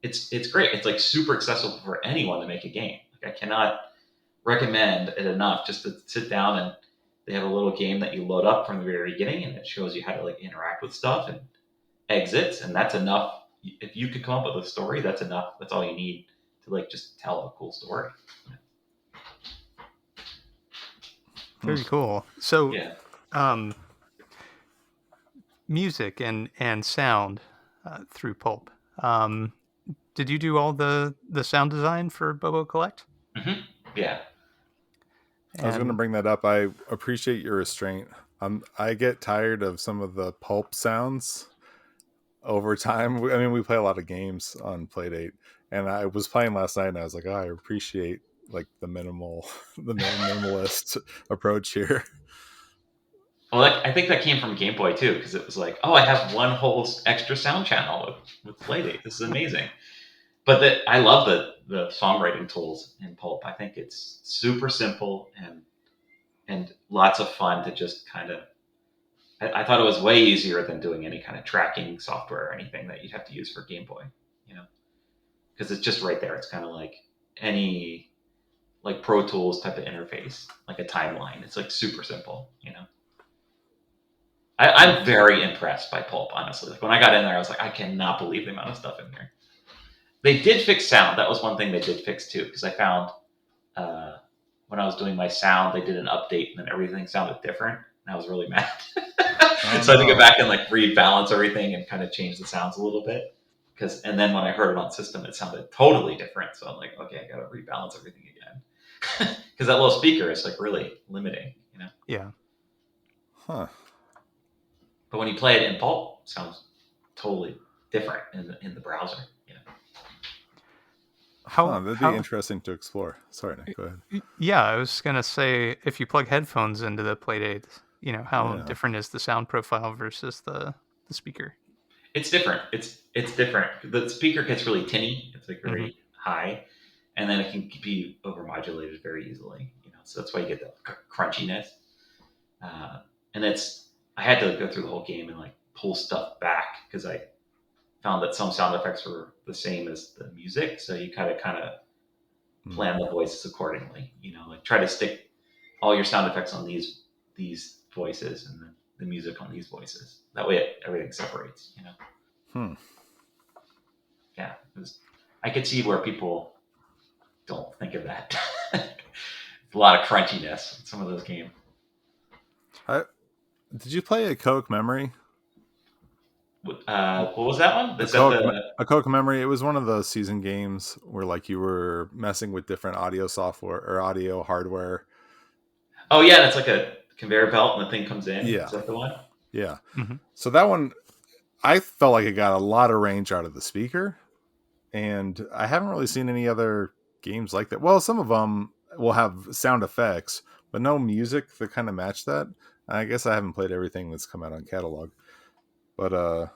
it's great. It's like super accessible for anyone to make a game. Like I cannot recommend it enough just to sit down and they have a little game that you load up from the very beginning and it shows you how to like interact with stuff and exits and that's enough. If you could come up with a story, that's enough. That's all you need to like just tell a cool story. Hmm. Very cool. So, Yeah. um, music and sound through pulp. Um, did you do all the sound design for Bobo Collect? hmm Yeah. I was going to And bring that up. I appreciate your restraint. I get tired of some of the pulp sounds over time. I mean, we play a lot of games on Playdate, and I was playing last night, and I was like, oh, I appreciate like the minimalist approach here. Well, I think that came from Game Boy too, because it was like, oh, I have one whole extra sound channel with Playdate. This is amazing. But I love the songwriting tools in Pulp. I think it's super simple and lots of fun to just kind of. I thought it was way easier than doing any kind of tracking software or anything that you'd have to use for Game Boy, you know, because it's just right there. It's kind of like any like Pro Tools type of interface, like a timeline. It's like super simple, you know. I'm very impressed by Pulp, honestly. Like when I got in there, I was like, I cannot believe the amount of stuff in here. They did fix sound. That was one thing they did fix too, because I found when I was doing my sound, they did an update and then everything sounded different, and I was really mad. So I had to go back and like rebalance everything and kind of change the sounds a little bit. And then when I heard it on system, it sounded totally different. So I'm like, okay, I got to rebalance everything again, because that little speaker is like really limiting, you know. Yeah. Huh. But when you play it in Pulp, it sounds totally different in the browser. You know. That'd be interesting to explore. Sorry, Nick, go ahead. Yeah, I was gonna say if you plug headphones into the Playdate, how different is the sound profile versus the speaker? It's different. It's different. The speaker gets really tinny. It's like very high, and then it can be overmodulated very easily. You know, so that's why you get the crunchiness. And I had to go through the whole game and like pull stuff back because I found that some sound effects were the same as the music. So you kind of plan the voices accordingly. You know, like try to stick all your sound effects on these voices and then the music on these voices. That way everything separates, you know? Yeah. I could see where people don't think of that. A lot of crunchiness in some of those games. Did you play A Coke Memory? What was that one? A Coke Memory. It was one of the season games where like you were messing with different audio software or audio hardware. Oh yeah, it's like a conveyor belt and the thing comes in. Yeah. Is that the one? Yeah. So that one, I felt like it got a lot of range out of the speaker, and I haven't really seen any other games like that. Well, some of them will have sound effects, but no music that kind of match that. I guess I haven't played everything that's come out on catalog, but I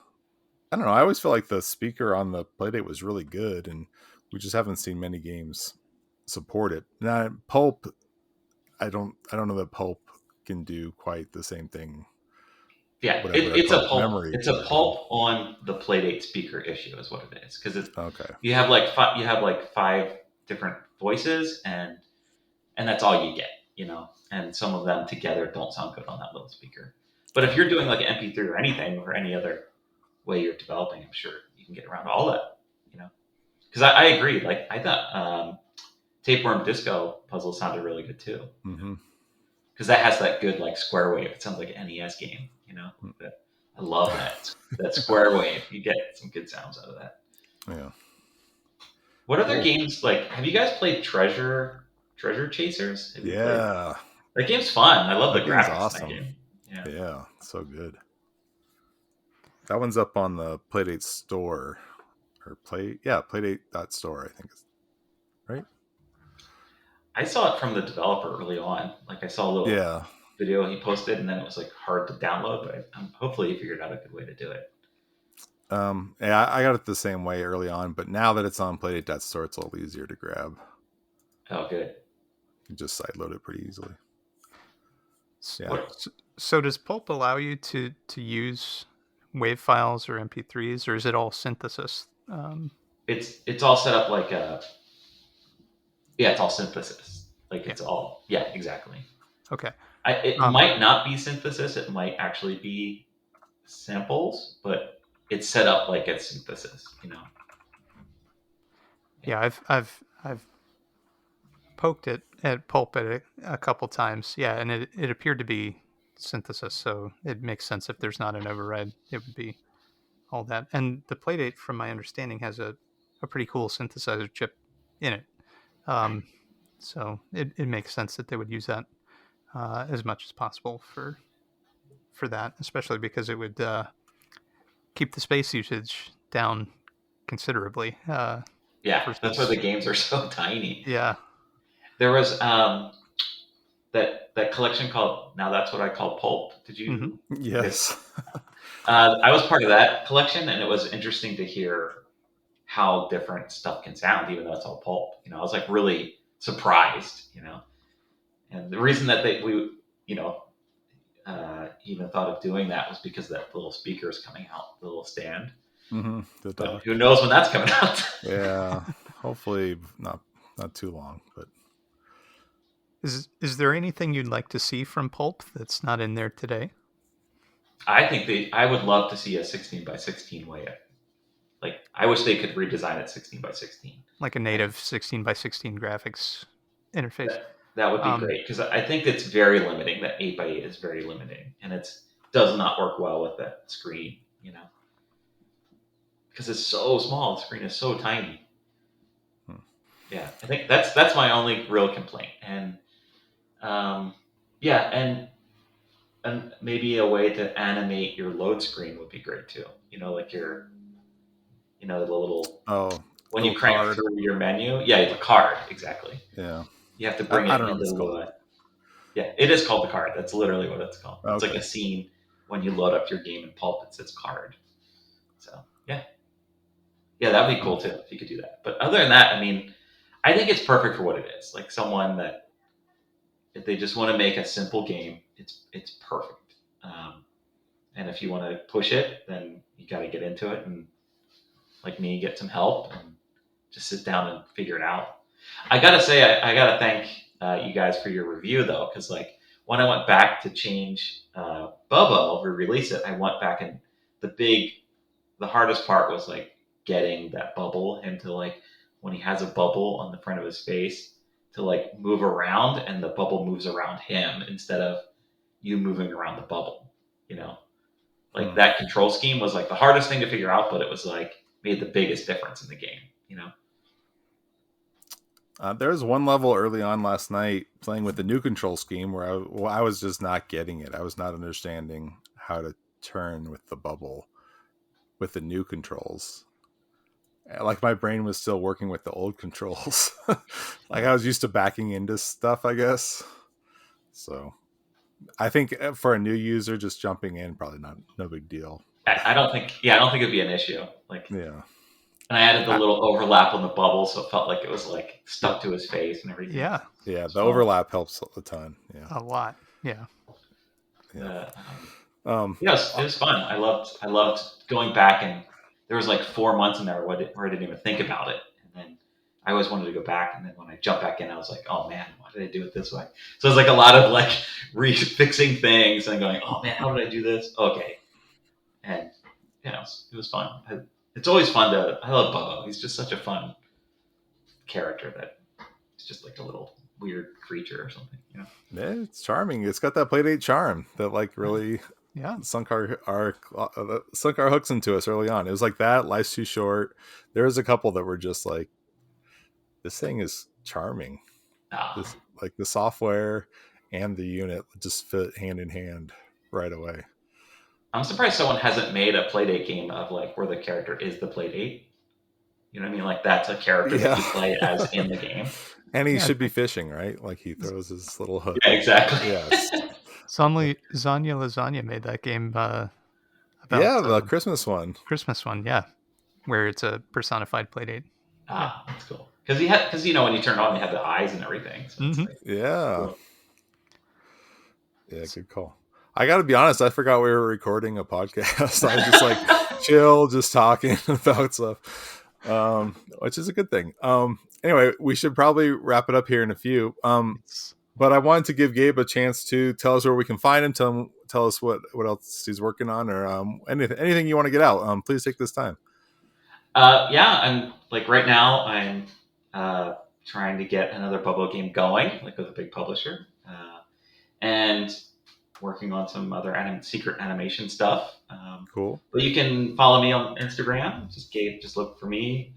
don't know. I always feel like the speaker on the Playdate was really good, and we just haven't seen many games support it. Now, Pulp, I don't know that Pulp can do quite the same thing. Yeah, it's a Pulp. Memory it's a Pulp on the Playdate speaker issue, is what it is. Because it's okay. You have like five different voices, and that's all you get, you know. And some of them together don't sound good on that little speaker. But if you're doing like an MP3 or anything or any other way you're developing, I'm sure you can get around all that, you know. Because I agree. Like I thought Tapeworm Disco Puzzle sounded really good too. Because that has that good like square wave. It sounds like an NES game, you know. I love that square wave. You get some good sounds out of that. Yeah. What other games like? Have you guys played Treasure Chasers? Yeah. That game's fun. I love the graphics. Awesome. In that game. Yeah, so good. That one's up on the Playdate store or Playdate.store, I think it's right. I saw it from the developer early on. Like I saw a little video he posted, and then it was like hard to download. But hopefully he figured out a good way to do it. Yeah, I got it the same way early on, but now that it's on Playdate.store, it's a little easier to grab. Oh, good. You can just sideload it pretty easily. Yeah. So does Pulp allow you to use WAV files or MP3s, or is it all synthesis? It's all set up like it's all synthesis. Like it's all exactly. Okay. It might not be synthesis. It might actually be samples, but it's set up like it's synthesis. You know. Yeah, I've poked it at Pulp a couple times. Yeah, and it appeared to be synthesis, so it makes sense if there's not an override, it would be all that. And the Playdate, from my understanding, has a pretty cool synthesizer chip in it. So it makes sense that they would use that as much as possible for that, especially because it would keep the space usage down considerably. That's why the games are so tiny. Yeah. There was that collection called Now That's What I Call Pulp. Did you? Yes. I was part of that collection, and it was interesting to hear how different stuff can sound, even though it's all pulp. You know, I was like really surprised, you know. And the reason that we even thought of doing that was because that little speaker is coming out, the little stand. Who knows when that's coming out? Yeah, hopefully not too long. But is there anything you'd like to see from Pulp that's not in there today? I would love to see a 16 by 16 way. Like, I wish they could redesign it 16 by 16. Like a native 16 by 16 graphics interface. That would be great, because I think it's very limiting. That 8 by 8 is very limiting, and it does not work well with that screen. Because it's so small. The screen is so tiny. Yeah, I think that's my only real complaint. And yeah, and maybe a way to animate your load screen would be great too. Like the little when you crank card. through your menu. Yeah, the card, exactly. Yeah, you have to bring I it don't know into what it's called. Yeah, it is called the card. That's literally what it's called. It's Okay. like a scene when you load up your game in Pulp. It says card. So yeah, that'd be cool too if you could do that. But other than that, I mean, I think it's perfect for what it is. Like, someone that, if they just want to make a simple game, it's perfect. And if you want to push it, then you got to get into it and, like me, get some help and just sit down and figure it out. I gotta say, I gotta thank you guys for your review though, because like when I went back to change Bubba, re-release it, I went back, and the hardest part was like getting that bubble, him to, like, when he has a bubble on the front of his face, to like move around, and the bubble moves around him instead of you moving around the bubble. Like, that control scheme was like the hardest thing to figure out, but it was like made the biggest difference in the game. There was one level early on last night playing with the new control scheme where I was just not getting it. I was not understanding how to turn with the bubble with the new controls. Like, my brain was still working with the old controls. Like, I was used to backing into stuff, I guess. So I think for a new user, just jumping in, probably no big deal. I don't think it'd be an issue. Like, Yeah. and I added the little overlap on the bubble, so it felt like it was like stuck to his face and everything. Yeah. Yeah, the overlap helps a ton. Yeah. A lot. Yeah. Yeah. It was fun. I loved going back, and there was like 4 months in there where I didn't even think about it, and then I always wanted to go back, and then when I jumped back in, I was like, oh man, why did I do it this way? So it's like a lot of like fixing things and going, oh man, how did I do this? Okay, and it was fun. It's always fun I love Bubba. He's just such a fun character that he's just like a little weird creature or something. Yeah, it's charming. It's got that Playdate charm that like really sunk our hooks into us early on. It was like that. Life's Too Short. There was a couple that were just like, this thing is charming. This, like, the software and the unit just fit hand in hand right away. I'm surprised someone hasn't made a Playdate game of like where the character is the Playdate. You know what I mean? Like, that's a character that you play as in the game. And he should be fishing, right? Like, he throws his little hook. Yeah, exactly. Yes. Zanya Lasagna made that game about the Christmas one. Christmas one, yeah. Where it's a personified Playdate. That's cool. Because when you turn it on, they have the eyes and everything. So it's like, cool. Yeah, good call. I got to be honest, I forgot we were recording a podcast. I was just like chill, just talking about stuff, which is a good thing. Anyway, we should probably wrap it up here in a few. But I wanted to give Gabe a chance to tell us where we can find him. Tell us what else he's working on, or anything you want to get out. Please take this time. I'm like right now I'm trying to get another Bubble game going, like with a big publisher, and working on some other secret animation stuff. Cool. But you can follow me on Instagram. Just look for me,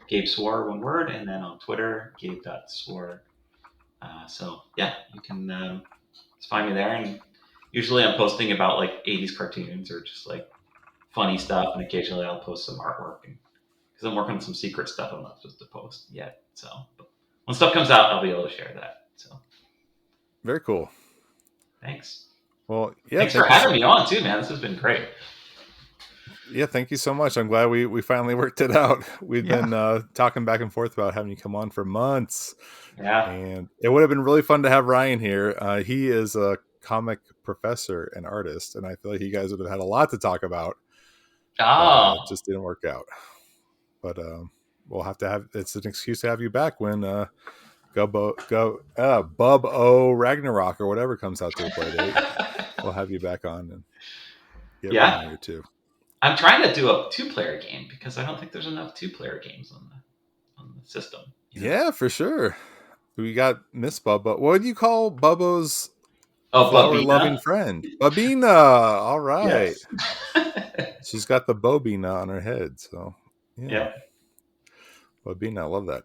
Gabe Swarr, one word, and then on Twitter, Gabe.Swarr. So yeah, you can just find me there. And usually I'm posting about like 80s cartoons or just like funny stuff, and occasionally I'll post some artwork, because I'm working on some secret stuff I'm not supposed to post yet. So, but when stuff comes out, I'll be able to share that. So, very cool. Thanks. Well, yeah. Thanks for having me on too, man. This has been great. Yeah, thank you so much. I'm glad we finally worked it out. We've been talking back and forth about having you come on for months. Yeah. And it would have been really fun to have Ryan here. He is a comic professor and artist, and I feel like you guys would have had a lot to talk about. It just didn't work out. But we'll have to it's an excuse to have you back when Bub O Ragnarok or whatever comes out to the Playdate. We'll have you back on. get Yeah. one here too. I'm trying to do a 2-player game because I don't think there's enough 2-player games on the system. You know? Yeah, for sure. We got Miss Bubba. What do you call Bubbo's Oh, flower loving Babina. friend? Babina. All right. Yes. She's got the bobina on her head. So, yeah. Yeah. Babina. I love that.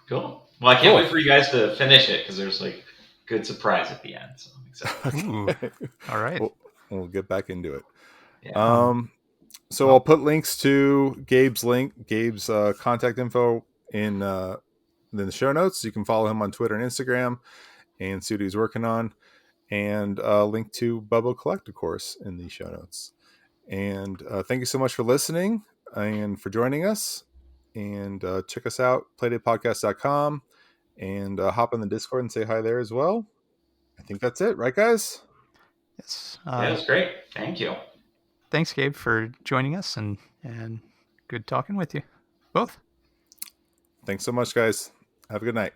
Cool. Well, I can't Cool. wait for you guys to finish it because there's like good surprise at the end. So I'm excited. Okay. All right. We'll get back into it. Yeah. So well- I'll put links to Gabe's contact info in the show notes. You can follow him on Twitter and Instagram and see what he's working on. And link to Bubbo Collect, of course, in the show notes. And thank you so much for listening and for joining us. And check us out, playdatepodcast.com, and hop in the Discord and say hi there as well. I think that's it, right, guys? Yes. Yeah, it was great. Thank you. Thanks, Gabe, for joining us, and good talking with you both. Thanks so much, guys. Have a good night.